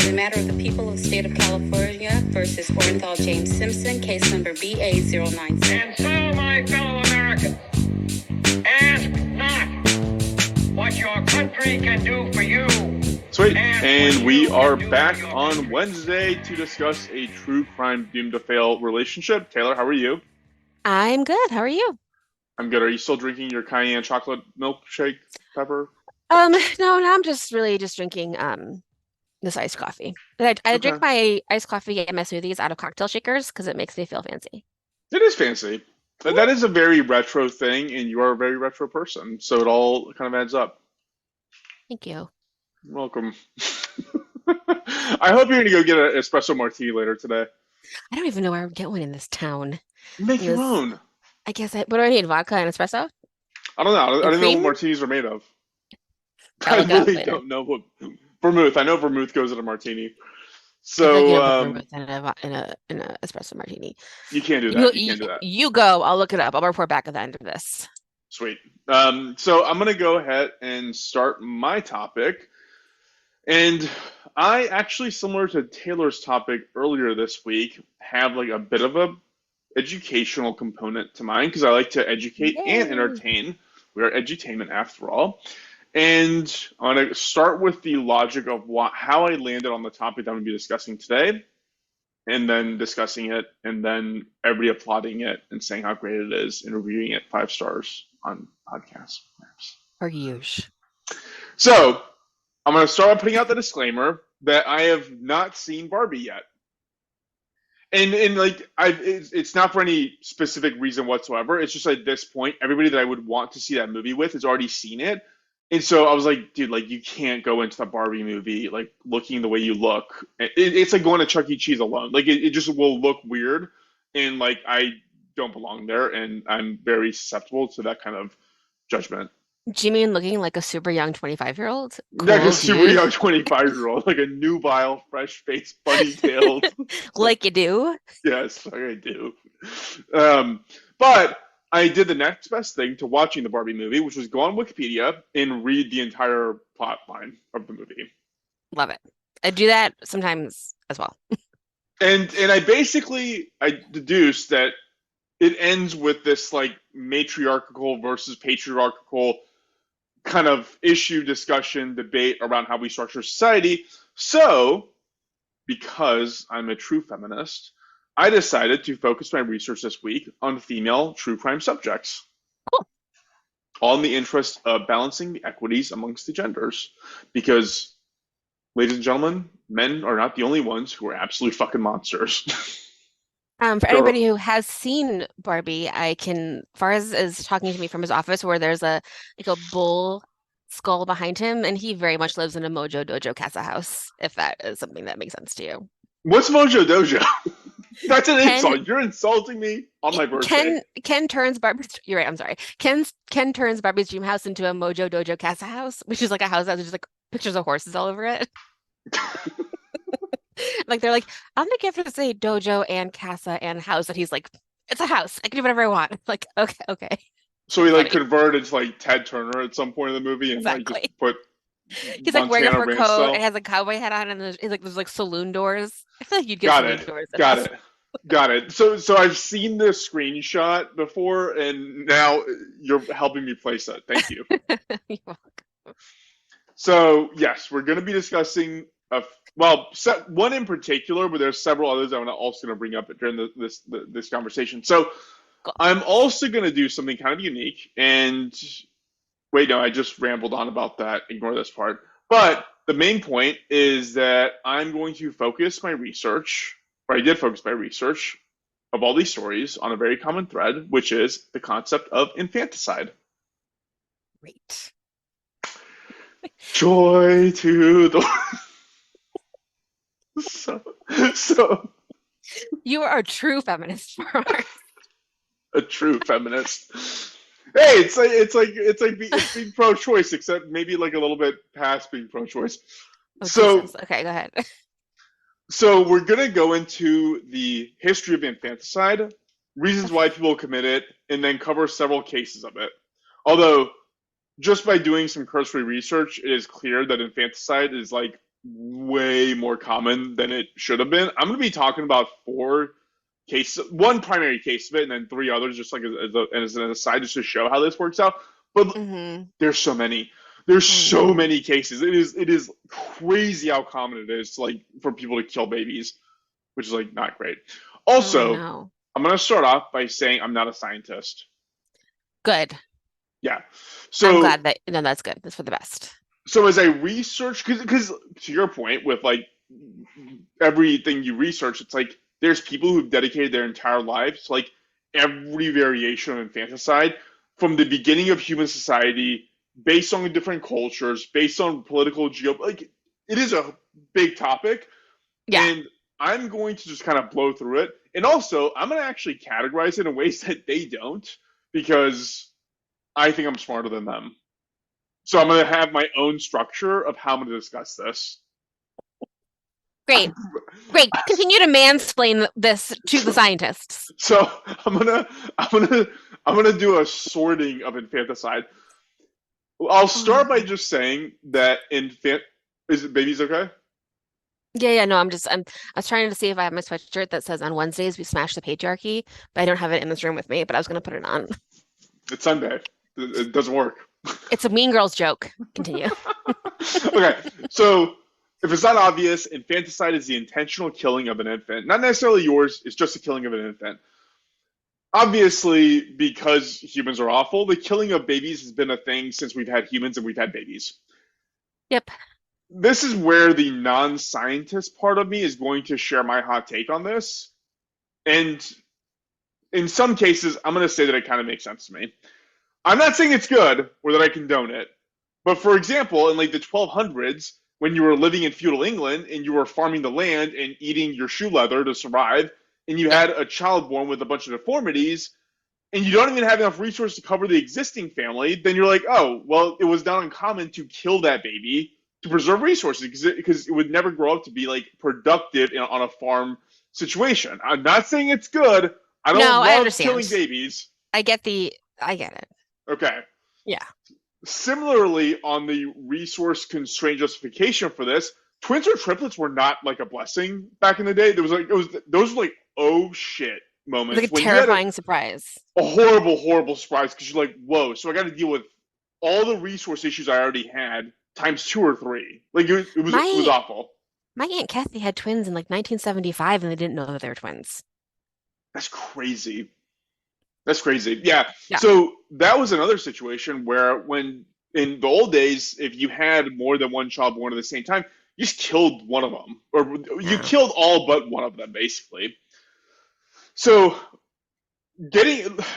In the matter of the people of the state of California versus Orenthal James Simpson, case number BA097. And so, my fellow Americans, ask not what your country can do for you. Sweet. And we are back on Wednesday to discuss a true crime doomed to fail relationship. Taylor, how are you? I'm good. How are you? I'm good. Are you still drinking your cayenne chocolate milkshake, Pepper? No, I'm just drinking this iced coffee. I drink my iced coffee and my smoothies out of cocktail shakers because it makes me feel fancy. It is fancy. That is a very retro thing, and you are a very retro person, so it all kind of adds up. Thank you. You're welcome. I hope you're going to go get an espresso martini later today. I don't even know where I would get one in this town. Make your own. I guess what do I need? Vodka and espresso? I don't know. I don't know what martinis are made of. I really don't know what vermouth. I know vermouth goes in a martini. So vermouth in a espresso martini. You can't do that. You can't do that. You go. I'll look it up. I'll report back at the end of this. Sweet. So I'm gonna go ahead and start my topic. And I actually, similar to Taylor's topic earlier this week, have like a bit of a educational component to mine because I like to educate and entertain. We are edutainment after all. And I'm going to start with the logic of how I landed on the topic that I'm going to be discussing today, and then discussing it, and then everybody applauding it and saying how great it is and reviewing it 5 stars on podcasts. Or use. So I'm going to start by putting out the disclaimer that I have not seen Barbie yet. And like it's not for any specific reason whatsoever. It's just at this point, everybody that I would want to see that movie with has already seen it. And so I was like, dude, like you can't go into the Barbie movie like looking the way you look. It's like going to Chuck E. Cheese alone. Like it just will look weird, and like I don't belong there, and I'm very susceptible to that kind of judgment. Do you mean looking like a super young 25-year-old? Like a super young 25-year-old, like a nubile, fresh-faced, bunny-tailed. Like you do? Yes, like I do. But I did the next best thing to watching the Barbie movie, which was go on Wikipedia and read the entire plot line of the movie. Love it. I do that sometimes as well. And I deduced that it ends with this like matriarchal versus patriarchal kind of issue, discussion, debate around how we structure society. So, because I'm a true feminist, I decided to focus my research this week on female true crime subjects. Cool. All in the interest of balancing the equities amongst the genders. Because, ladies and gentlemen, men are not the only ones who are absolute fucking monsters. For anybody who has seen Barbie, Faraz is talking to me from his office where there's a bull skull behind him, and he very much lives in a Mojo Dojo Casa house, if that is something that makes sense to you. What's Mojo Dojo? That's an insult. You're insulting me on my birthday. Ken turns Barbie's. You're right. I'm sorry. Ken turns Barbie's dream house into a Mojo Dojo Casa house, which is like a house that has just like pictures of horses all over it. Like they're like, I'm gonna give it to say dojo and casa and house, and he's like, it's a house. I can do whatever I want. Like, okay. So he like converted to like Ted Turner at some point in the movie, and like just put. He's like wearing a fur coat and has a cowboy hat on, and there's like saloon doors. I feel like you'd get saloon doors. Got it. So I've seen this screenshot before, and now you're helping me place it. Thank you. You're welcome. So yes, we're going to be discussing one in particular, but there's several others I'm also going to bring up during this conversation. So cool. I'm also going to do something kind of unique. And wait, no, I just rambled on about that. Ignore this part. But the main point is that I'm going to focus my research, or I did focus my research of all these stories on a very common thread, which is the concept of infanticide. Great. Joy to the so you are a true feminist. A true feminist. Hey, it's being pro-choice, except maybe like a little bit past being pro-choice. Oh, so Jesus. Okay, go ahead. So we're gonna go into the history of infanticide, reasons why people commit it, and then cover several cases of it. Although, just by doing some cursory research, it is clear that infanticide is like way more common than it should have been. I'm going to be talking about four cases, one primary case of it, and then three others, just like as an aside, just to show how this works out. But Mm-hmm. there's so many. There's Oh so no. many cases. It is crazy how common it is to, like, for people to kill babies, which is like not great. Oh Also, no. I'm going to start off by saying I'm not a scientist. Good. Yeah. I'm So glad that no, that's good. That's for the best. so as I research, because to your point, with like everything you research, it's like there's people who've dedicated their entire lives to like every variation of infanticide from the beginning of human society, based on the different cultures, based on political like it is a big topic, Yeah. and I'm going to just kind of blow through it, and also I'm going to actually categorize it in ways that they don't, because I think I'm smarter than them. So I'm going to have my own structure of how I'm going to discuss this. Great. Great. Continue to mansplain this to the scientists. So I'm gonna do a sorting of infanticide. I'll start by just saying that is it babies okay? Yeah, no, I was trying to see if I have my sweatshirt that says on Wednesdays we smash the patriarchy, but I don't have it in this room with me, but I was gonna put it on. It's Sunday. It doesn't work. It's a Mean Girls joke. Continue. Okay, so if it's not obvious, infanticide is the intentional killing of an infant. Not necessarily yours, it's just the killing of an infant. Obviously, because humans are awful, the killing of babies has been a thing since we've had humans and we've had babies. Yep. This is where the non-scientist part of me is going to share my hot take on this. And in some cases, I'm going to say that it kind of makes sense to me. I'm not saying it's good or that I condone it. But for example, in like the 1200s, when you were living in feudal England and you were farming the land and eating your shoe leather to survive, and you Yep. had a child born with a bunch of deformities, and you don't even have enough resources to cover the existing family, then you're like, oh, well, it was not uncommon to kill that baby to preserve resources because it would never grow up to be like productive on a farm situation. I'm not saying it's good. I don't No, I love killing understand. babies. I get it. Okay. Yeah. Similarly, on the resource constraint justification for this, twins or triplets were not like a blessing back in the day. There was like it was those were like oh shit It's like moments a when you had terrifying surprise. a horrible, horrible surprise because you're like, whoa, so I got to deal with all the resource issues I already had times two or three. Like it was My awful. my Aunt Kathy had twins in like 1975 and they didn't know that they were twins. That's crazy. That's crazy. Yeah. Yeah. So that was another situation where when in the old days, if you had more than one child born at the same time, you just killed one of them, or you Yeah. killed all but one of them, basically. So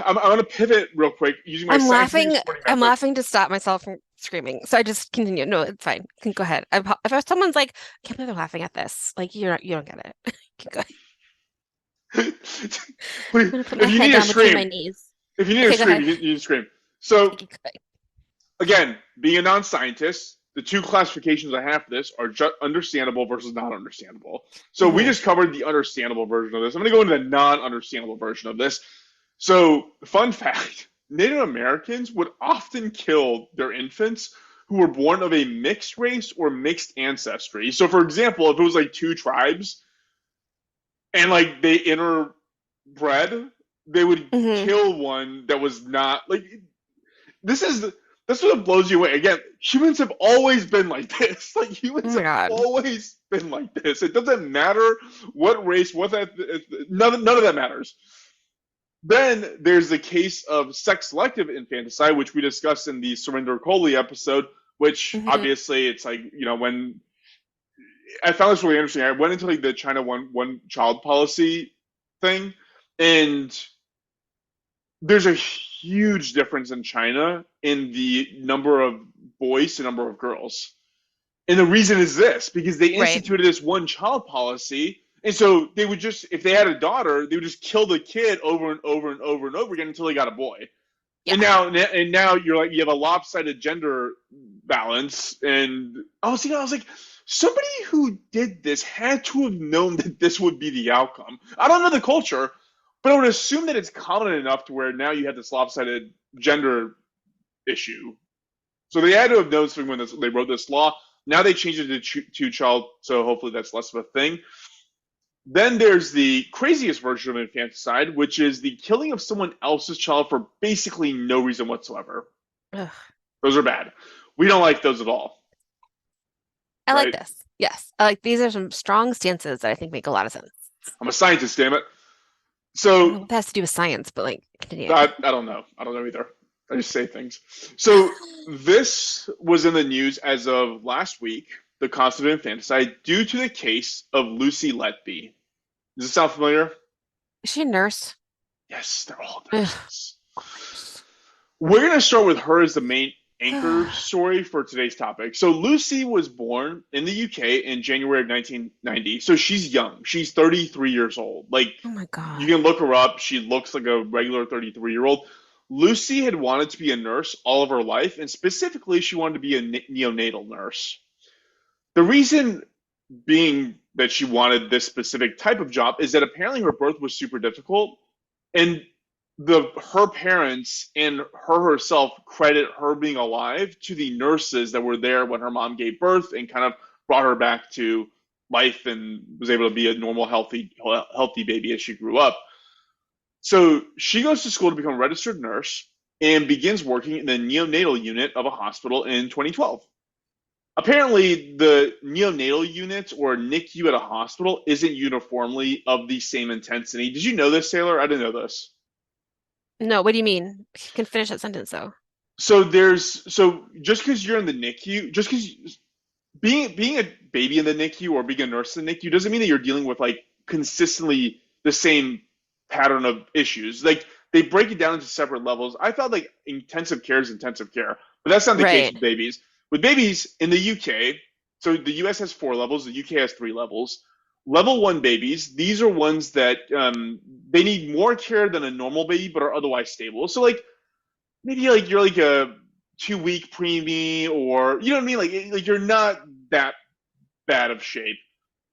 I'm going to pivot real quick using my I'm scientific laughing. sporting I'm method. laughing to stop myself from screaming. So I just continue. No, it's fine. Can go ahead. If someone's like, I can't believe they're laughing at this. Like you don't get it. Can go ahead. I'm Please, gonna put my if you head need to down between my scream, knees. if you need to Okay, go scream, ahead. you need to scream. So Okay, go again, being a non-scientist, the two classifications I have for this are just understandable versus not understandable. So we ahead. just covered the understandable version of this. I'm going to go into the non-understandable version of this. So, fun fact: Native Americans would often kill their infants who were born of a mixed race or mixed ancestry. So, for example, if it was like two tribes and like they interbred, they would Mm-hmm. kill one that was not like this is that's what blows you away. Again, humans have always been like this. Like Oh humans my have God. always been like this. It doesn't matter what race, what that none of that matters. Then there's the case of sex-selective infanticide, which we discussed in the Surrender Coley episode. Which Mm-hmm. obviously it's like when I found this really interesting. I went into like the China one child policy thing, and there's a huge difference in China in the number of boys to number of girls. And the reason is this because they Right. instituted this one child policy. And so they would just, if they had a daughter, they would just kill the kid over and over and over and over again until they got a boy. Yeah. And now you're like, you have a lopsided gender balance. And I was like, somebody who did this had to have known that this would be the outcome. I don't know the culture, but I would assume that it's common enough to where now you have this lopsided gender issue. So they had to have known something when they wrote this law. Now they changed it to two-child, so hopefully that's less of a thing. Then there's the craziest version of infanticide, which is the killing of someone else's child for basically no reason whatsoever. Ugh. Those are bad. We don't like those at all, I like right? this. Yes. I like these are some strong stances that I think make a lot of sense. I'm a scientist, damn it. I don't know So what that has to do with science, but like continue. I don't know. I don't know either. I just say things. So this was in the news as of last week, the concept of infanticide, due to the case of Lucy Letby. Does it sound familiar? Is she a nurse? Yes, they're all Ugh, nurses. We're going to start with her as the main anchor oh story for today's topic. So Lucy was born in the UK in January of 1990. So she's young. She's 33 years old. Like, my you God. can look her up. She looks like a regular 33-year-old. Lucy had wanted to be a nurse all of her life, and specifically, she wanted to be a neonatal nurse. The reason being that she wanted this specific type of job is that apparently her birth was super difficult, and her parents and her herself credit her being alive to the nurses that were there when her mom gave birth and kind of brought her back to life and was able to be a normal healthy baby as she grew up. So she goes to school to become a registered nurse and begins working in the neonatal unit of a hospital in 2012. Apparently, the neonatal unit or NICU at a hospital isn't uniformly of the same intensity. Did you know this, Taylor? I didn't know this. No, what do you mean? You can finish that sentence though. So just because you're in the NICU, just because being a baby in the NICU or being a nurse in the NICU doesn't mean that you're dealing with like consistently the same pattern of issues. Like they break it down into separate levels. I thought like intensive care is intensive care, but that's not the case Right. with babies. With babies in the UK, so the US has 4 levels, the UK has 3 levels. Level 1 babies, these are ones that they need more care than a normal baby, but are otherwise stable. So like maybe like you're like a 2 week preemie, or you know what I mean, like you're not that bad of shape.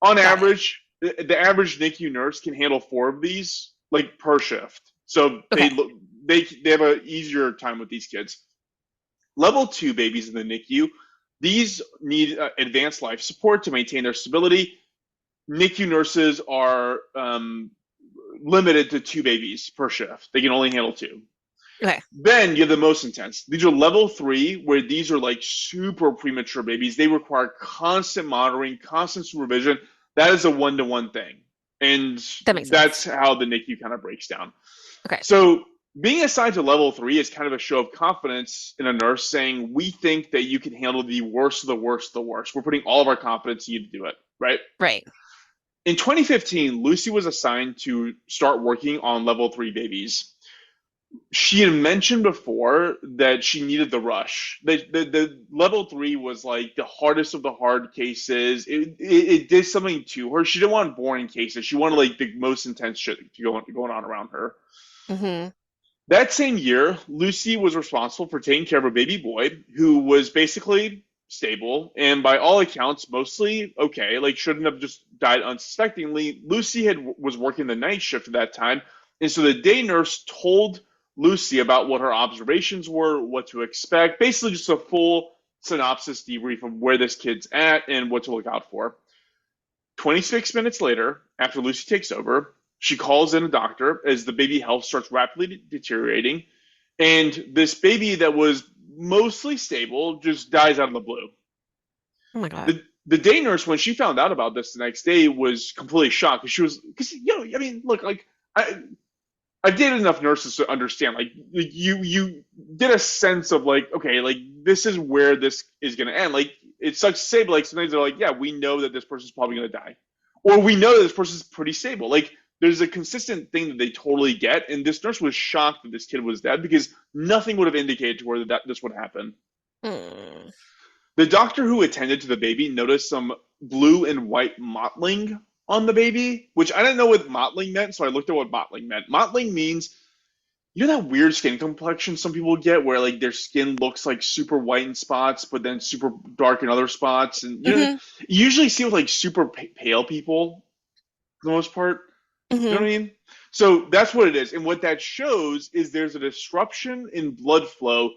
On Got it. average, the average NICU nurse can handle 4 of these like per shift. So Okay. they have a easier time with these kids. Level 2 babies in the NICU, these need advanced life support to maintain their stability. NICU nurses are limited to 2 babies per shift. They can only handle 2. Okay. Then you have the most intense. These are level 3, where these are like super premature babies. They require constant monitoring, constant supervision. That is a one-to-one thing. And That makes that's sense. how the NICU kind of breaks down. Okay. So being assigned to level 3 is kind of a show of confidence in a nurse saying, we think that you can handle the worst of the worst of the worst. We're putting all of our confidence in you to do it, right? Right. In 2015, Lucy was assigned to start working on level 3 babies. She had mentioned before that she needed the rush. The level 3 was like the hardest of the hard cases. It did something to her. She didn't want boring cases. She wanted like the most intense shit going on around her. Mm-hmm. That same year, Lucy was responsible for taking care of a baby boy who was basically stable and by all accounts mostly okay. Like shouldn't have just died unsuspectingly. Lucy was working the night shift at that time, and so the day nurse told Lucy about what her observations were, what to expect, basically just a full synopsis debrief of where this kid's at and what to look out for. 26 minutes later, after Lucy takes over, she calls in a doctor as the baby health starts rapidly deteriorating. And this baby that was mostly stable just dies out of the blue. Oh my God. The day nurse, when she found out about this the next day, was completely shocked because I mean, look, like I've dated enough nurses to understand, like you get a sense of like, okay, like this is where this is going to end. Like it sucks to say, but like sometimes they're like, yeah, we know that this person's probably going to die, or we know that this person's pretty stable. Like there's a consistent thing that they totally get, and this nurse was shocked that this kid was dead because nothing would have indicated to her that this would happen. Mm. The doctor who attended to the baby noticed some blue and white mottling on the baby, which I didn't know what mottling meant, so I looked at what mottling meant. Mottling means, you know that weird skin complexion some people get where like their skin looks like super white in spots, but then super dark in other spots, and Mm-hmm. you usually see with like super pale people for the most part. You know Mm-hmm. what I mean? So that's what it is, and what that shows is there's a disruption in blood flow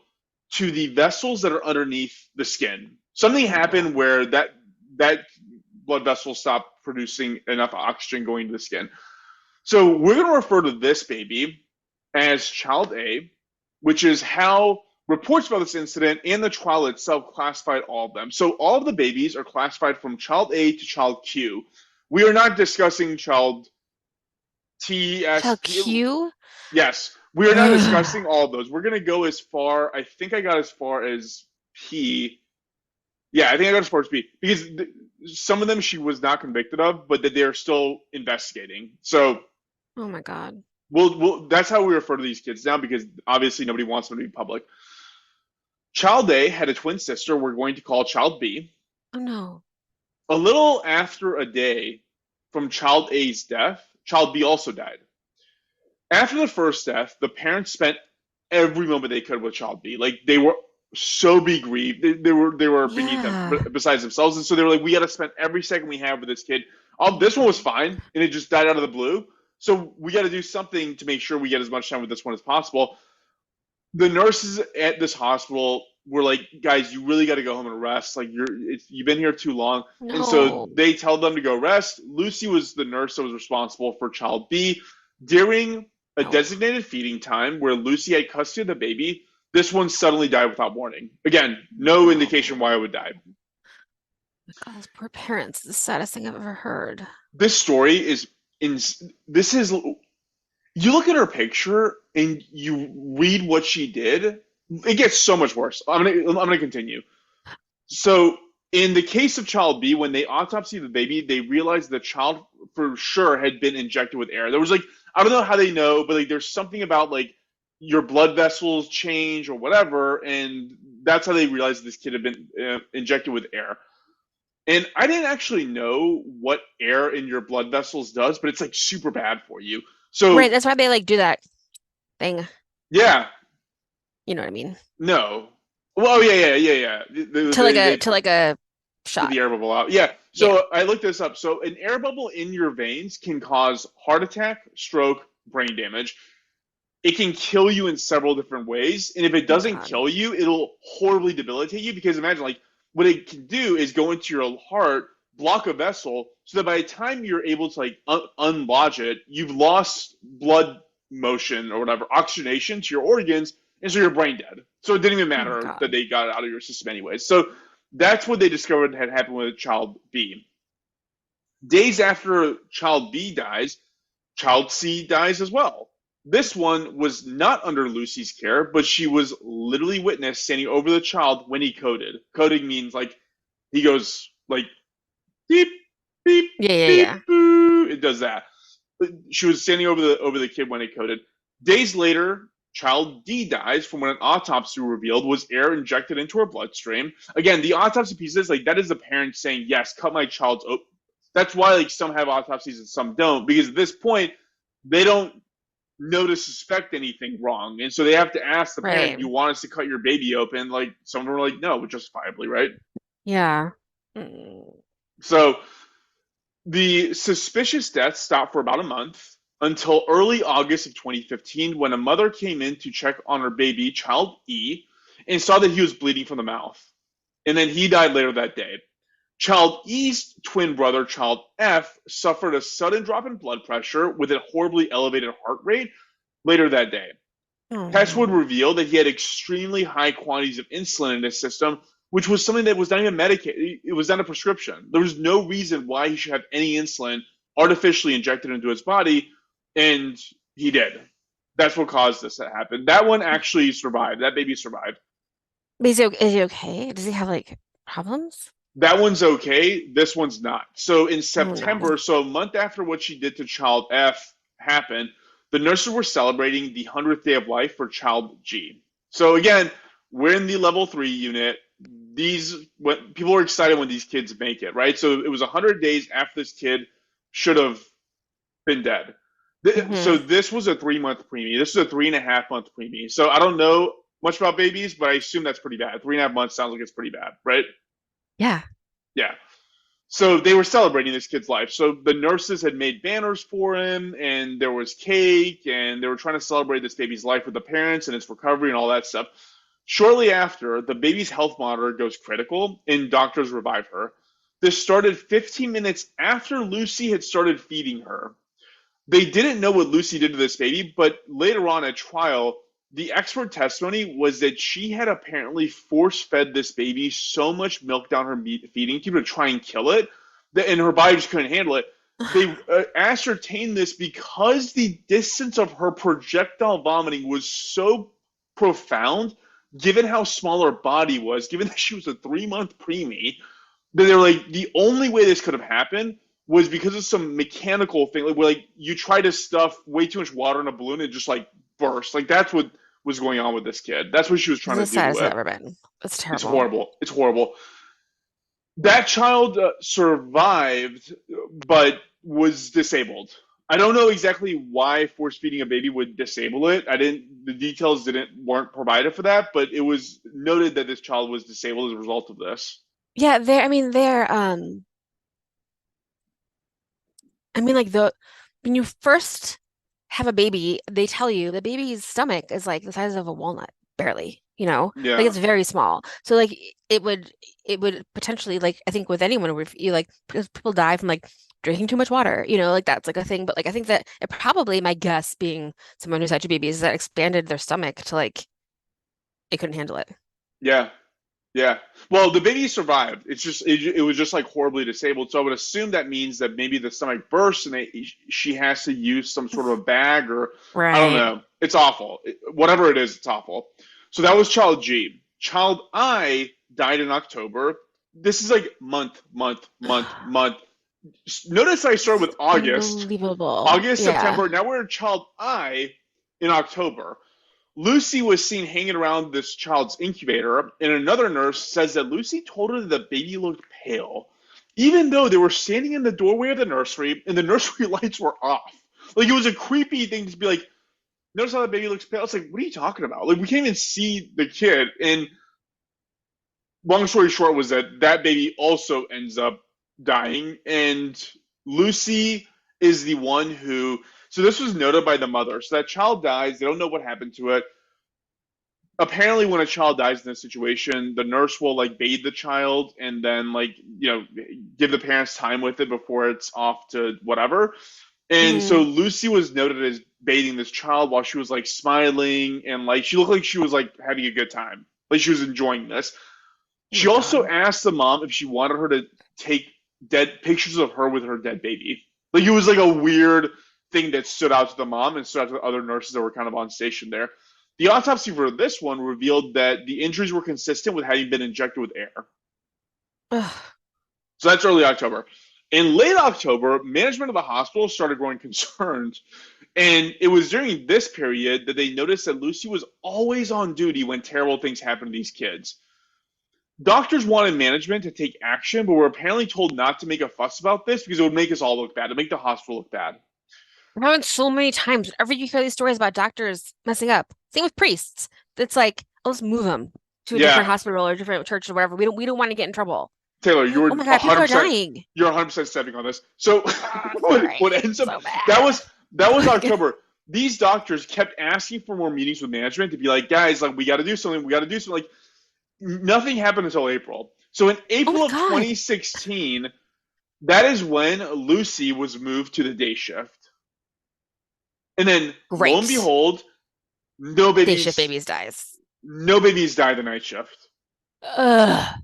to the vessels that are underneath the skin. something Oh no. happened where that blood vessel stopped producing enough oxygen going to the skin. So we're going to refer to this baby as child A, which is how reports about this incident and the trial itself classified all of them. So all of the babies are classified from child A to child Q. We are not discussing child T, S, Child P. Q? Yes, we are not Ugh. discussing all of those. We're going to go as far, I think I got as far as P. Yeah, I think I got as far as P because some of them she was not convicted of, but that they are still investigating. So Oh my God. that's how we refer to these kids now because obviously nobody wants them to be public. Child A had a twin sister we're going to call Child B. Oh no. A little after a day from Child A's death, Child B also died. After the first death, the parents spent every moment they could with Child B. Like they were so grieved. They were beneath them Yeah. besides themselves, and so they were like, we got to spend every second we have with this kid. Oh my This one God. was fine, and it just died out of the blue. So we got to do something to make sure we get as much time with this one as possible. The nurses at this hospital were like, guys, you really got to go home and rest. Like you've been here too long. And so No. they tell them to go rest. Lucy was the nurse that was responsible for child B. During a No. designated feeding time where Lucy had custody of the baby, this one suddenly died without warning. Again, no No. indication why it would die. My God, those poor parents. The saddest thing I've ever heard. This story is in this is you look at her picture and you read what she did, it gets so much worse. I'm gonna continue. So in the case of child B, when they autopsied the baby, they realized the child for sure had been injected with air. There was like I don't know how they know, but like there's something about like your blood vessels change or whatever, and that's how they realized this kid had been injected with air. And I didn't actually know what air in your blood vessels does, but it's like super bad for you. Right, So that's why they like do that thing. yeah, You know what I mean? no. Well, yeah. To like a Get shot. the air bubble out. Yeah. Yeah. So I looked this up. So an air bubble in your veins can cause heart attack, stroke, brain damage. It can kill you in several different ways. And if it Oh doesn't God. kill you, it'll horribly debilitate you because imagine like what it can do is go into your heart, block a vessel, so that by the time you're able to like unlodge it, you've lost blood motion or whatever, oxygenation to your organs, and so you're brain dead. So it didn't even Oh my matter that God. they got it out of your system anyways. So that's what they discovered had happened with child B. Days after child B dies, child C dies as well. This one was not under Lucy's care, but she was literally witnessed standing over the child when he coded. Coding means like he goes like beep, beep, Yeah, yeah, beep, yeah. boo. It does that. She was standing over the kid when he coded. Days later, child D dies from when an autopsy revealed was air injected into her bloodstream. Again, the autopsy pieces like that is the parent saying, "Yes, cut my child's." That's why like some have autopsies and some don't because at this point they don't know to suspect anything wrong, and so they have to ask the parent, Right. "You want us to cut your baby open?" Like some of them are like, "No," justifiably, right? Yeah. Mm. So the suspicious death stopped for about a month until early August of 2015 when a mother came in to check on her baby, child E, and saw that he was bleeding from the mouth. And then he died later that day. Child E's twin brother, child F, suffered a sudden drop in blood pressure with a horribly elevated heart rate later that day. Oh Tests would no. reveal that he had extremely high quantities of insulin in his system, which was something that was not even medicated. It was not a prescription. There was no reason why he should have any insulin artificially injected into his body, and he did. That's what caused this to happen. That one actually survived. That baby survived. But is he okay? Does he have like problems? That one's okay. This one's not. So in Oh no. September, so a month after what she did to child F happened, the nurses were celebrating the 100th day of life for child G. So again, we're in the level 3 unit. These when people are excited when these kids make it, right? So it was 100 days after this kid should have been dead. So Hmm. this was a 3 month preemie. This is a 3.5 month preemie. So I don't know much about babies, but I assume that's pretty bad. 3.5 months sounds like it's pretty bad, right? Yeah. Yeah. So they were celebrating this kid's life. So the nurses had made banners for him, and there was cake, and they were trying to celebrate this baby's life with the parents and its recovery and all that stuff. Shortly after, the baby's health monitor goes critical and doctors revive her. This started 15 minutes after Lucy had started feeding her. They didn't know what Lucy did to this baby, but later on at trial, the expert testimony was that she had apparently force fed this baby so much milk down her feeding tube to try and kill it, and her body just couldn't handle it. They ascertained this because the distance of her projectile vomiting was so profound, given how small her body was, given that she was a 3-month preemie, that they're like, the only way this could have happened was because of some mechanical thing, like where like you try to stuff way too much water in a balloon and it just like burst. Like that's what was going on with this kid. That's what she was This trying is to as do sad as to it's it. ever been. It's It's terrible. horrible. It's horrible. That child survived, but was disabled. I don't know exactly why force feeding a baby would disable it. I didn't. The details didn't weren't provided for that, but it was noted that this child was disabled as a result of this. Yeah, I mean like the when you first have a baby, they tell you the baby's stomach is like the size of a walnut, barely, like Yeah, it's very small. So like it would it would potentially like I think with anyone if you like because people die from like drinking too much water, like that's like a thing. But like I think that it probably my guess being someone who's had two babies is that expanded their stomach to like it couldn't handle it. yeah. Yeah. Well, the baby survived. It was just like horribly disabled. So I would assume that means that maybe the stomach burst and she has to use some sort of a bag or I don't Right. know. It's awful. Whatever it is, it's awful. So that was child G. Child I died in October. This is like month. Notice I started with August, Unbelievable. Yeah. September. Now we're in child I in October. Lucy was seen hanging around this child's incubator, and another nurse says that Lucy told her that the baby looked pale, even though they were standing in the doorway of the nursery and the nursery lights were off. Like, it was a creepy thing to be like, notice how the baby looks pale? It's like, what are you talking about? Like, we can't even see the kid. And long story short was that that baby also ends up dying, and Lucy is the one who. So this was noted by the mother. So that child dies. They don't know what happened to it. Apparently when a child dies in this situation, the nurse will like bathe the child and then like give the parents time with it before it's off to whatever. And so Mm. Lucy was noted as bathing this child while she was like smiling and like she looked like she was like having a good time, like she was enjoying this. Oh She my also God. asked the mom if she wanted her to take dead pictures of her with her dead baby. Like it was like a weird thing that stood out to the mom and stood out to the other nurses that were kind of on station there. The autopsy for this one revealed that the injuries were consistent with having been injected with air. Ugh. So that's early October. In late October, management of the hospital started growing concerned. And it was during this period that they noticed that Lucy was always on duty when terrible things happened to these kids. Doctors wanted management to take action, but were apparently told not to make a fuss about this because it would make us all look bad. It would make the hospital look bad. It happens so many times. Whenever you hear these stories about doctors messing up, same with priests. It's like, let's move them to a different Yeah, hospital or a different church or whatever. We don't want to get in trouble. Taylor, I'm like, you're oh my a God, people hundred are percent. dying. You're 100% stepping on this. So what Sorry. ends up So that bad. was that was October. These doctors kept asking for more meetings with management to be like, guys, like we got to do something. We got to do something. Like nothing happened until April. So in Oh my April of God. 2016, that is when Lucy was moved to the day shift. And then lo and Great. behold, no Day shift babies, babies dies. no babies died the night shift. Ugh.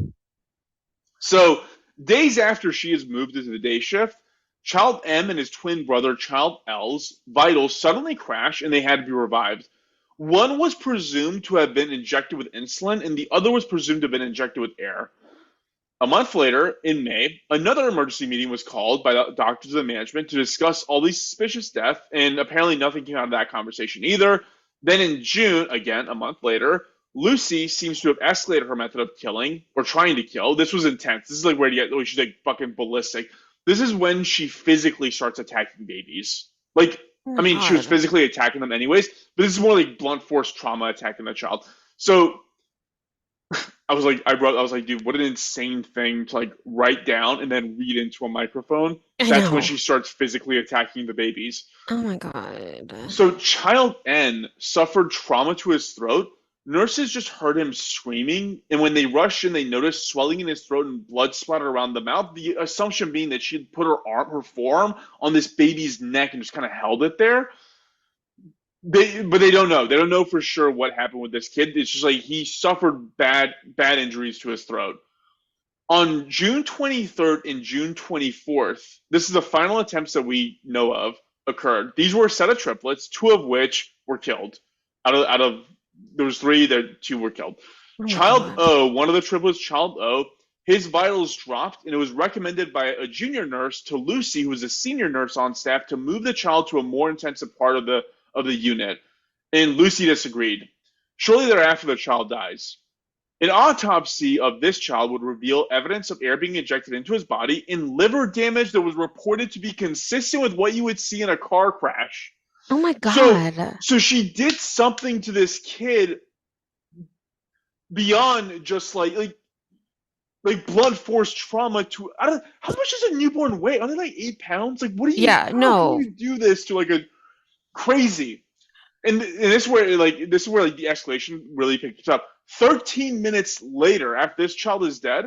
So days after she is moved into the day shift, Child M and his twin brother Child L's vitals suddenly crash and they had to be revived. One was presumed to have been injected with insulin, and the other was presumed to have been injected with air. A month later, in May, another emergency meeting was called by the doctors and management to discuss all these suspicious deaths, and apparently nothing came out of that conversation either. Then in June, again, a month later, Lucy seems to have escalated her method of killing, or trying to kill. This was intense. This is like where you get, oh, she's like fucking ballistic. This is when she physically starts attacking babies. Like, Oh I my mean, she was God. physically attacking them anyways, but this is more like blunt force trauma attacking the child. So I was like, dude, what an insane thing to like write down and then read into a microphone. I That's when know. she starts physically attacking the babies. Oh my God. So child N suffered trauma to his throat Nurses just heard him screaming, and when they rushed in, they noticed swelling in his throat and blood splattered around the mouth. The assumption being that she'd put her forearm on this baby's neck and just kind of held it there. But they don't know. They don't know for sure what happened with this kid. It's just like he suffered bad injuries to his throat. On June 23rd and June 24th, this is the final attempts that we know of occurred. These were a set of triplets, two of which were killed. Out of there was three, there two were killed. Oh my Child God. O, one of the triplets, Child O, his vitals dropped, and it was recommended by a junior nurse to Lucy, who was a senior nurse on staff, to move the child to a more intensive part of the unit. And Lucy disagreed. Shortly thereafter, the child dies. An autopsy of this child would reveal evidence of air being injected into his body and liver damage that was reported to be consistent with what you would see in a car crash. Oh my So, God. so she did something to this kid beyond just like blunt force trauma to I don't how much does a newborn weigh? Are they like 8 pounds? Like what do you Yeah, how can no. you do this to like a crazy? And this is where like the escalation really picks up. 13 minutes later, after this child is dead,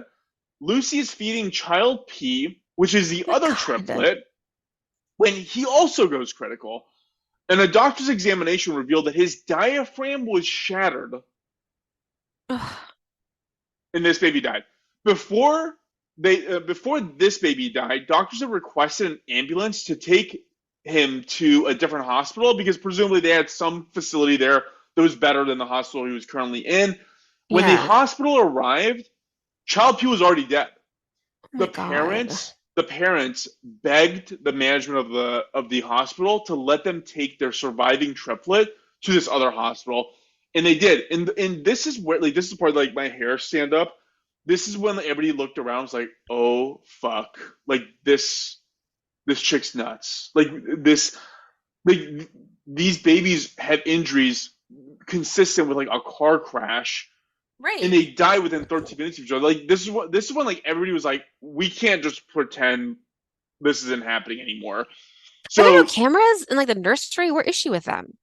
Lucy is feeding child P, which is the Oh other my God. triplet, when he also goes critical. And a doctor's examination revealed that his diaphragm was shattered Ugh. and this baby died. Before this baby died, doctors had requested an ambulance to take him to a different hospital because presumably they had some facility there that was better than the hospital he was currently in. When the Yeah. hospital arrived, Child P was already dead. Oh The my God. parents begged the management of the hospital to let them take their surviving triplet to this other hospital, and they did. And this is where this is part like my hair stand up. This is when everybody looked around and was like, oh fuck, like this chick's nuts. Like these babies have injuries consistent with like a car crash, and Right. they die within 13 minutes of each other. Like this is when like everybody was like, we can't just pretend this isn't happening anymore. Are there no So cameras in like the nursery? Where is she with them?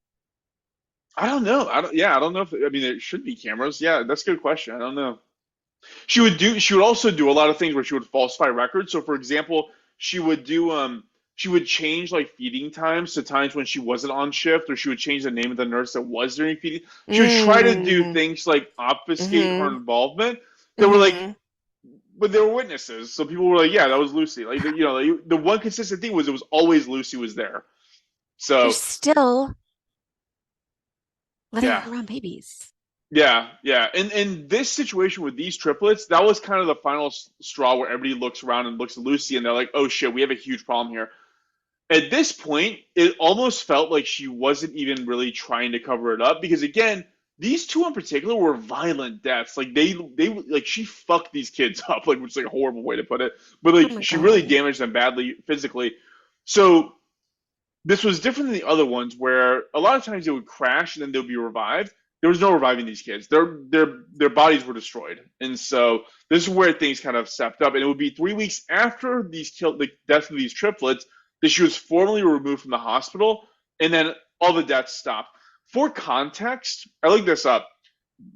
I don't know. I don't know if I mean there should be cameras. Yeah, that's a good question. I don't know. She would also do a lot of things where she would falsify records. So for example, she would change like feeding times to times when she wasn't on shift, or she would change the name of the nurse that was during feeding. She would try to do Mm, things like obfuscate her mm-hmm, involvement that were like, mm-hmm. but there were witnesses, so people were like, yeah, that was Lucy. Like the one consistent thing was it was always Lucy was there. They're So still letting yeah, her around babies. yeah. And this situation with these triplets, that was kind of the final straw where everybody looks around and looks at Lucy and they're like, oh shit, we have a huge problem here. At this point, it almost felt like she wasn't even really trying to cover it up because again, these two in particular were violent deaths. Like they like she fucked these kids up, like which is like a horrible way to put it, but Oh like my she really God. damaged them badly physically. So this was different than the other ones where a lot of times they would crash and then they would be revived. There was no reviving these kids. Their bodies were destroyed, and so this is where things kind of stepped up. And it would be 3 weeks after the deaths of these triplets that she was formally removed from the hospital, and then all the deaths stopped. For context, I looked this up.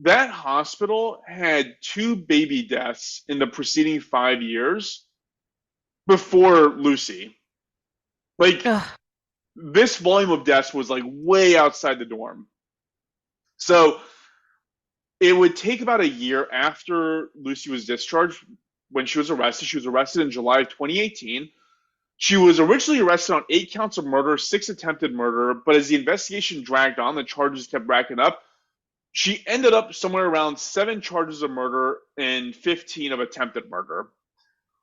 That hospital had two baby deaths in the preceding 5 years before Lucy. Like Ugh. this volume of deaths was like way outside the norm. So it would take about a year after Lucy was discharged when she was arrested. She was arrested in July of 2018. She was originally arrested on 8 counts of murder, 6 attempted murder, but as the investigation dragged on, the charges kept racking up. She ended up somewhere around 7 charges of murder and 15 of attempted murder.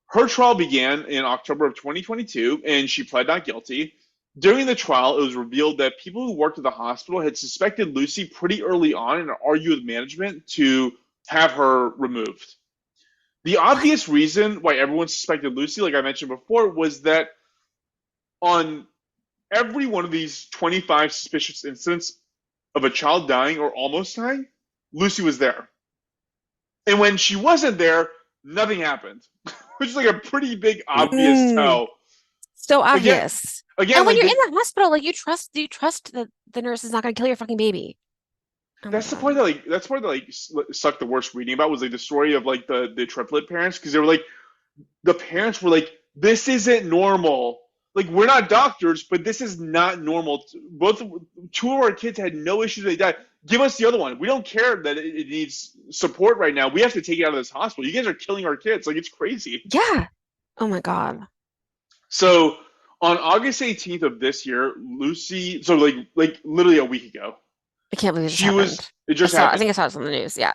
Her trial began in October of 2022, and she pled not guilty. During the trial, it was revealed that people who worked at the hospital had suspected Lucy pretty early on and argued with management to have her removed. The What? obvious reason why everyone suspected Lucy, like I mentioned before, was that on every one of these 25 suspicious incidents of a child dying or almost dying, Lucy was there. And when she wasn't there, nothing happened, which is like a pretty big obvious Mm, tell. so Again, obvious. again, And when like you're in the the hospital, like you trust that the nurse is not gonna kill your fucking baby. Oh my That's the part God. that sucked the worst reading about was like the story of like the triplet parents because they were like the parents were like, this isn't normal. Like, we're not doctors, but this is not normal. Both two of our kids had no issues. They died. Give us the other one. We don't care that it needs support right now. We have to take it out of this hospital. You guys are killing our kids. Like, it's crazy. Yeah. Oh my God. So on August 18th of this year, Lucy, so like literally a week ago, I can't believe this she was happened. it just I happened. think I saw this on the news. Yeah.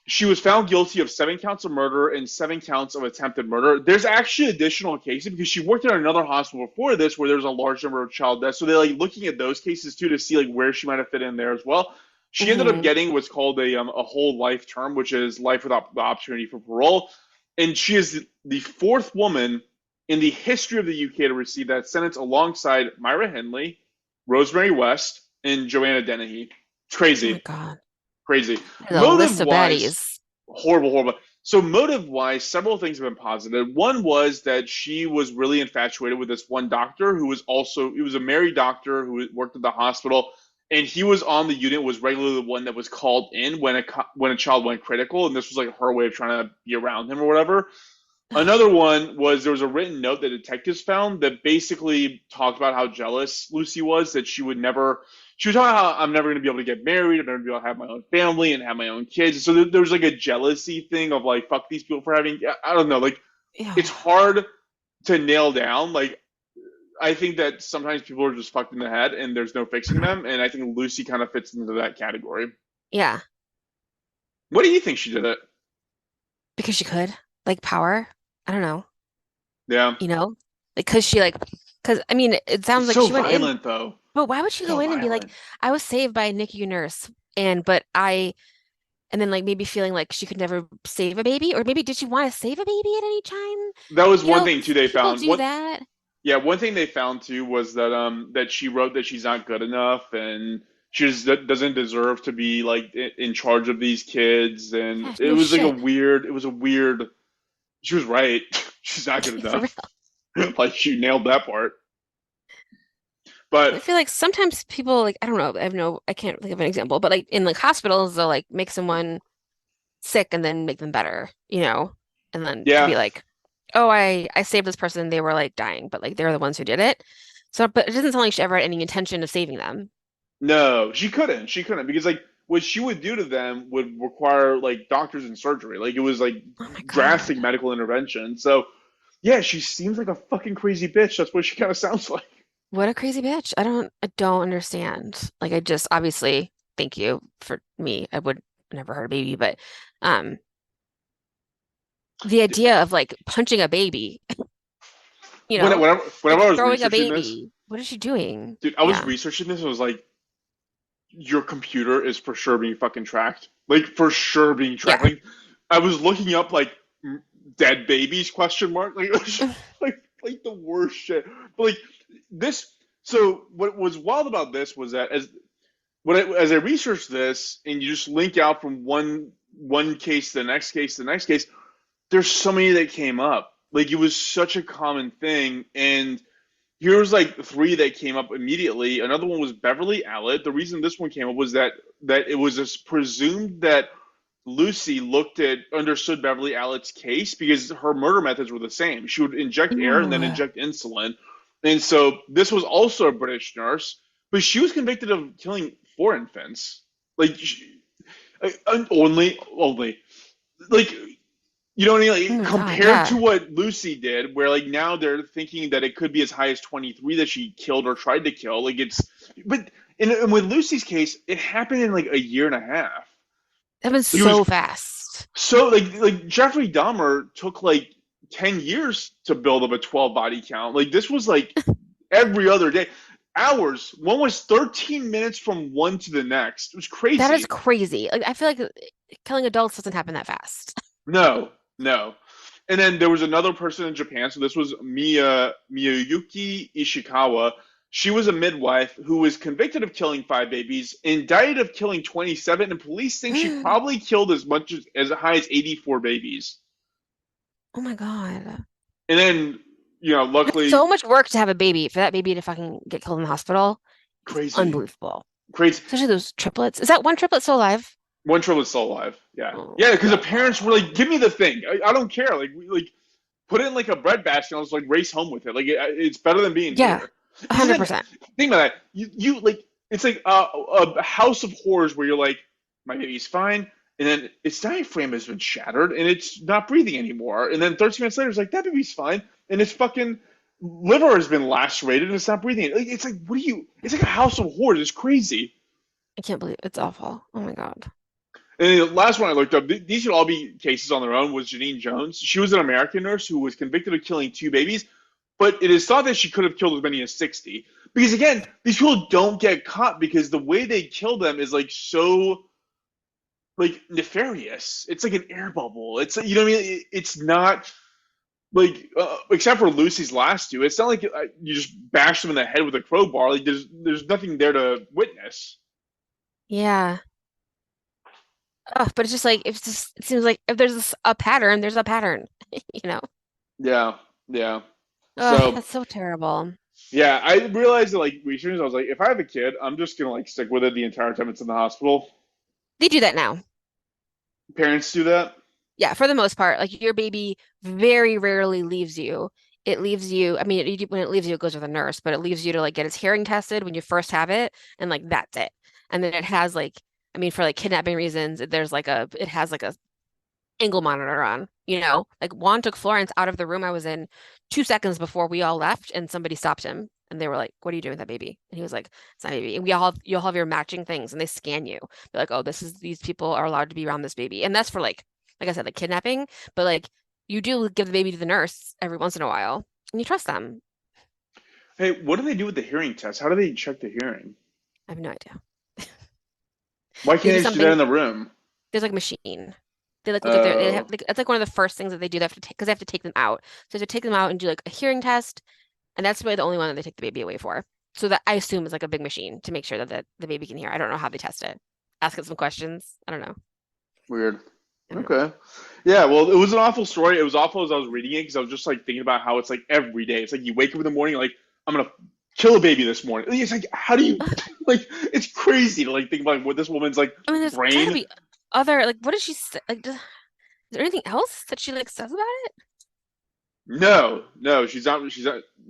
She was found guilty of 7 counts of murder and 7 counts of attempted murder. There's actually additional cases because she worked at another hospital before this where there's a large number of child deaths. So they're like looking at those cases too to see like where she might have fit in there as well. She ended up Hmm. getting what's called a whole life term, which is life without the opportunity for parole. And she is the fourth woman in the history of the UK to receive that sentence alongside Myra Hindley, Rosemary West, and Joanna Dennehy. It's Oh my crazy. God. Crazy. There's a Motive list of wise, baddies. horrible, horrible. So motive wise, several things have been positive. One was that she was really infatuated with this one doctor who was also he was a married doctor who worked at the hospital, and he was on the unit was regularly the one that was called in when a child went critical, and this was like her way of trying to be around him or whatever. Another one was there was a written note that detectives found that basically talked about how jealous Lucy was that she was talking about how I'm never going to be able to get married, I'm never going to be able to have my own family and have my own kids. So there was like a jealousy thing of like fuck these people for having I don't know, like Yeah. it's hard to nail down. Like I think that sometimes people are just fucked in the head and there's no fixing them, and I think Lucy kind of fits into that category. Yeah. What do you think she did it? Because she could. Like power. I don't know. Yeah, You know? Like, because I mean, it sounds it's like so she went in, violent though, but why would she go so in and be like, violent. I was saved by a NICU nurse, and then like maybe feeling like she could never save a baby, or maybe did she want to save a baby at any time? That was You one know, thing too 'cause they people found. do What that. Yeah, one thing they found too was that she wrote that she's not good enough and she just doesn't deserve to be like in charge of these kids, and Yeah, no shit. it was a weird. She was right. She's not good For real. enough. Like she nailed that part. But I feel like sometimes people like I don't know, I can't think of an example, but like in like hospitals they'll like make someone sick and then make them better, and then to yeah, be like, oh, I saved this person, they were like dying, but like they're the ones who did it. So, but it doesn't sound like she ever had any intention of saving them. no, she couldn't. She couldn't because like what she would do to them would require like doctors and surgery. Like it was like Oh my drastic God. medical intervention. So yeah, she seems like a fucking crazy bitch. That's what she kind of sounds like. What a crazy bitch. I don't understand. Like I just obviously thank you for me. I would never hurt a baby, but um the idea of like punching a baby, you When, know, whenever like I was throwing a researching this, baby. What is she doing? dude, I was Yeah. researching this and I was like, your computer is for sure being fucking tracked. Like for sure being tracked. Yeah. Like I was looking up like dead babies question mark. Like it was just, like the worst shit. But like this so what was wild about this was that as I researched this and you just link out from one case to the next case to the next case, there's so many that came up. Like it was such a common thing, and here's like three that came up immediately. Another one was Beverly Allitt. The reason this one came up was that it was just presumed that Lucy understood Beverly Allitt's case because her murder methods were the same. She would inject air and then Ew. inject insulin, and so this was also a British nurse, but she was convicted of killing 4 infants. Like only like you know what I mean? Oh Like my God. compared to Yeah. what Lucy did, where like now they're thinking that it could be as high as 23 that she killed or tried to kill. Like but and with Lucy's case, it happened in like a year and a half. That was Like it was so fast. so like Jeffrey Dahmer took like 10 years to build up a 12 body count. Like this was like every other day. Hours. One was 13 minutes from one to the next. It was That is crazy. crazy. Like I feel like killing adults doesn't happen that fast. No, no. And then there was another person in Japan. So this was Miyuki Ishikawa. She was a midwife who was convicted of killing 5 babies, indicted of killing 27, and police think she Oh probably killed as high as 84 babies. my God. And then, That's so luckily, much work to have a baby. For that baby to fucking get killed in the hospital is crazy. unbelievable. Crazy. Especially those triplets. Is that one triplet still alive? One triplet's still alive. Yeah, Oh yeah, because the parents were like, God. "Give me the thing. I don't care. Like put it in like a breadbasket. And I was like, race home with it. Like it's better than being Yeah, here. Because then 100%. think about that. You like it's like a house of horrors where you're like, my baby's fine, and then its diaphragm has been shattered and it's not breathing anymore. And then 13 minutes later, it's like that baby's fine, and its fucking liver has been lacerated and it's not breathing. Like, it's like what do you? It's like a house of horrors. It's crazy. I can't believe it's awful. Oh my God. And the last one I looked up, these should all be cases on their own, was Janine Jones. She was an American nurse who was convicted of killing two babies, but it is thought that she could have killed as many as 60. Because again, these people don't get caught because the way they kill them is like so like nefarious. It's like an air bubble. It's you know what I mean? It's not like except for Lucy's last two. It's not like you just bash them in the head with a crowbar. Like there's nothing there to witness. Yeah. Ugh, but it's just like it's just it seems like if a pattern, there's a pattern, you know. Yeah, yeah. Ugh, So that's so terrible. yeah, I realized that like research. I was like, if I have a kid, I'm just gonna like stick with it the entire time it's in the hospital. They do that now. Parents do that. Yeah, for the most part, like your baby very rarely leaves you. It leaves you, I mean, when it leaves you, it goes with a nurse, but it leaves you to like get its hearing tested when you first have it, and like that's it. And then it has like, I mean, for like kidnapping reasons, it has like a angle monitor on, you know? Like Juan took Florence out of the room I was in 2 seconds before we all left, and somebody stopped him. And they were like, "What are you doing with that baby?" And he was like, "It's not a baby." And you'll have your matching things, and they scan you. They're like, "Oh, these people are allowed to be around this baby," and that's for like I said, like kidnapping. But like, you do give the baby to the nurse every once in a while, and you trust them. Hey, what do they do with the hearing test? How do they check the hearing? I have no idea. Why can't They do they just do that something. in the room? There's like a machine. They like look at their. They have Oh, like, that's like one of the first things that they do. They have to take because they have to take them out. So they have to take them out and do like a hearing test. And that's really the only one that they take the baby away for. So that I assume is like a big machine to make sure that the baby can hear. I don't know how they test it. Ask it some questions. I don't know. weird. I don't know. Okay. Yeah, well, it was an awful story. It was awful as I was reading it because I was just like thinking about how it's like every day. It's like you wake up in the morning, like, I'm gonna kill a baby this morning. It's like, how do you like it's crazy to like think about what this woman's like I mean, there's got to brain. be other like what does she say? Like, is there anything else that she like says about it? No, no, she's not,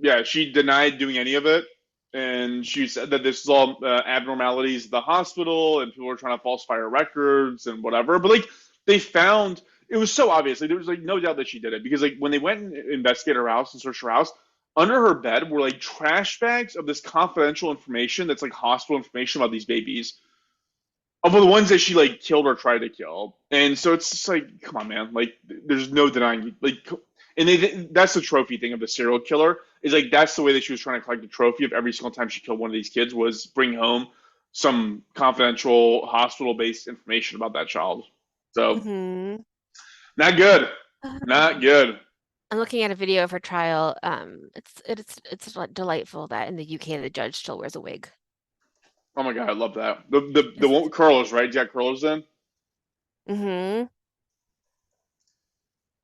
yeah, she denied doing any of it. And she said that this is all abnormalities at the hospital and people are trying to falsify her records and whatever. But like they found it was so obvious. Like there was like no doubt that she did it because like when they went and investigated her house and searched her house, under her bed were like trash bags of this confidential information that's like hospital information about these babies of the ones that she like killed or tried to kill. And so it's just like, come on, man. Like, there's no denying. Like, and that's the trophy thing of the serial killer is like that's the way that she was trying to collect the trophy of every single time she killed one of these kids was bring home some confidential hospital based information about that child. So Mm-hmm. not good, not good. I'm looking at a video of her trial. It's delightful that in the UK the judge still wears a wig. Oh my god, I love that. The one Just with curlers, right? Jack curlers then. mm-hmm.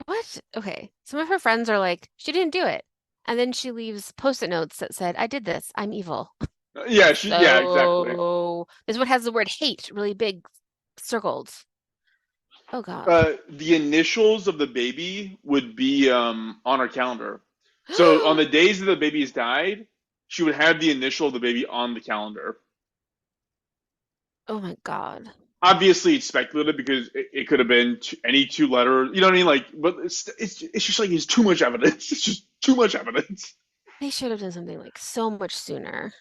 What? Okay. Some of her friends are like, she didn't do it. And then she leaves post-it notes that said, I did this. I'm evil. Yeah, yeah, exactly. So this one has the word hate really big circled. Oh God. The initials of the baby would be on her calendar. So on the days that the babies died, she would have the initial of the baby on the calendar. Oh my God. Obviously, it's speculative because it could have been any two letters. You know what I mean? Like, but it's just like it's too much evidence. It's just too much evidence. They should have done something like so much sooner.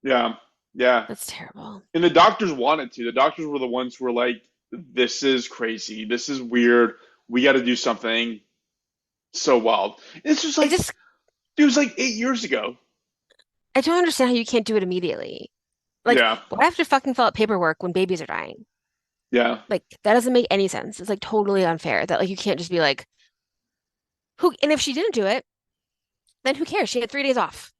Yeah, yeah. That's terrible. And the doctors wanted to. The doctors were the ones who were like, "This is crazy. This is weird. We got to do something." So wild. It's just I like just it was like 8 years ago. I don't understand how you can't do it immediately. Like, Yeah, why have to fucking fill out paperwork when babies are dying? yeah, Like, that doesn't make any sense. It's like totally unfair that like you can't just be like, who and if she didn't do it, then who cares? She had 3 days off.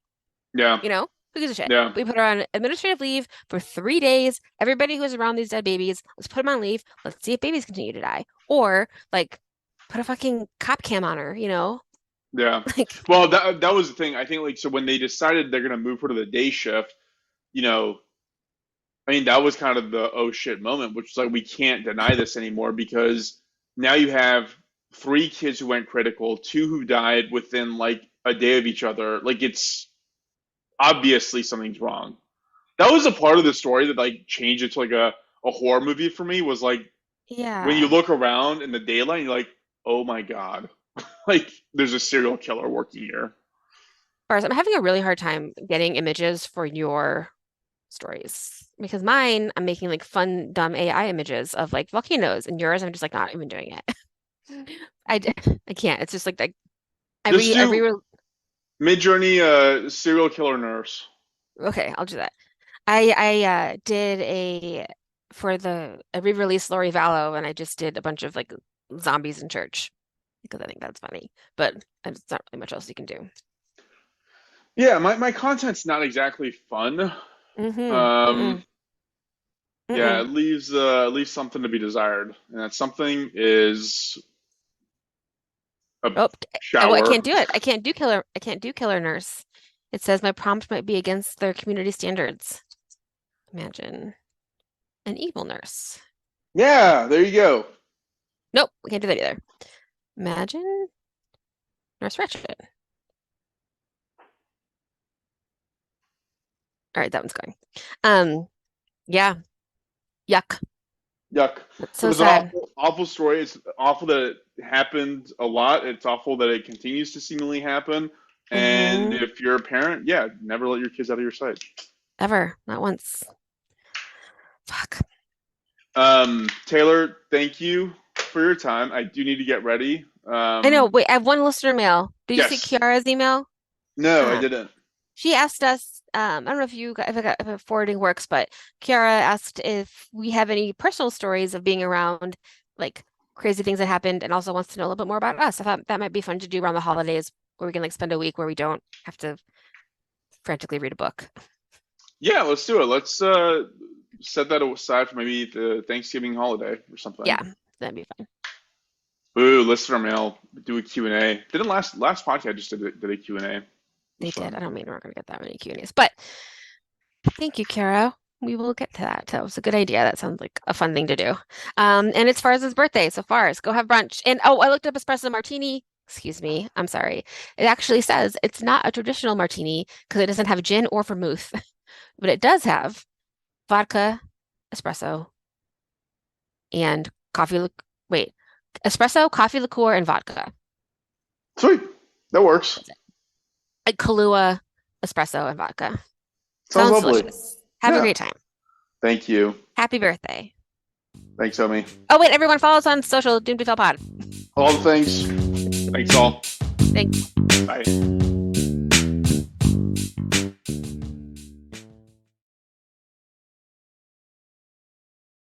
yeah, You know? Who gives a shit? yeah. We put her on administrative leave for 3 days. Everybody who's around these dead babies, let's put them on leave. Let's see if babies continue to die. Or like put a fucking cop cam on her, you know? Yeah. Like, Well, that was the thing. I think like so when they decided they're gonna move her to the day shift, you know, I mean, that was kind of the oh shit moment, which was like, we can't deny this anymore because now you have three kids who went critical, two who died within like a day of each other. Like, it's obviously something's wrong. That was a part of the story that like changed it to like a horror movie for me, was like when you Yeah. look around in the daylight, you're like, oh my God, like there's a serial killer working here. First, I'm having a really hard time getting images for your stories because mine, I'm making like fun, dumb AI images of like volcanoes, and yours, I'm just like not even doing it. I can't. It's just like Just I re do Mid-Journey serial killer nurse. okay, I'll do that. I did a for the a re-release Lori Vallow, and I just did a bunch of like zombies in church because I think that's funny, but it's not really much else you can do. Yeah, my content's not exactly fun. Mm-hmm. Um, Mm-mm. yeah, Mm-mm. it leaves something to be desired, and that something is a Oh, well, I shower. can't do it. I can't do killer nurse. It says my prompt might be against their community standards. Imagine an evil nurse. Yeah, there you go. Nope, we can't do that either. Imagine Nurse Ratched. All right, that one's going. Yeah, yuck. Yuck. That's It so was an sad. awful story. It's awful that it happened a lot. It's awful that it continues to seemingly happen. And Mm-hmm. if you're a parent, yeah, never let your kids out of your sight. Ever, not once. Fuck. Taylor, thank you for your time. I do need to get ready. I know. Wait, I have one listener mail. Did you see Yes. Kiara's email? No, I Um, didn't. she asked us, I don't know if if forwarding works, but Kiara asked if we have any personal stories of being around like crazy things that happened and also wants to know a little bit more about us. I thought that might be fun to do around the holidays where we can like spend a week where we don't have to frantically read a book. Yeah, let's do it. Let's set that aside for maybe the Thanksgiving holiday or something. Yeah, that'd be fun. Ooh, listener mail. Do a Q&A. Didn't last podcast just did a Q&A. It was They did. fun. I don't mean we're gonna get that many Q&As, but thank you, Kara. We will get to that. That was a good idea. That sounds like a fun thing to do. And it's Farz's birthday, so Farz, go have brunch. And oh, I looked up espresso martini. Excuse me. I'm sorry. It actually says it's not a traditional martini because it doesn't have gin or vermouth, but it does have vodka, espresso, and coffee. Wait, espresso, coffee liqueur, and vodka. Sweet. That works. Like Kahlua, espresso, and vodka. Sounds Sounds lovely. delicious. Have a Yeah. great time. Thank you. Happy birthday. Thanks, Omi. Oh, wait, everyone follow us on social, Doomed to Fail Pod. All the things. Thanks all. Thanks. Bye.